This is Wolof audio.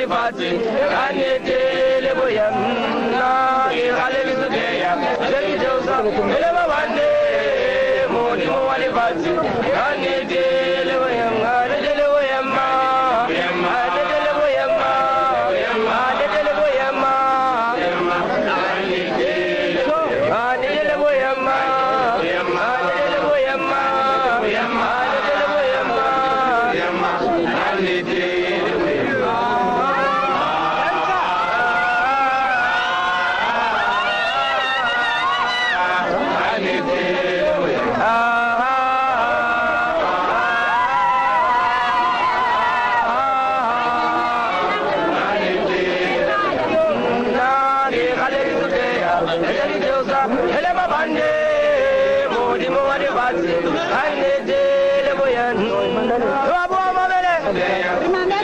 walifati anetele boyamna ikhalebiseya sekijeusa elema bande modi mo walifati anetele boyamna anetele boyamma anetele boyamma anetele boyamma anetele boyamma anetele boyamma Mandala.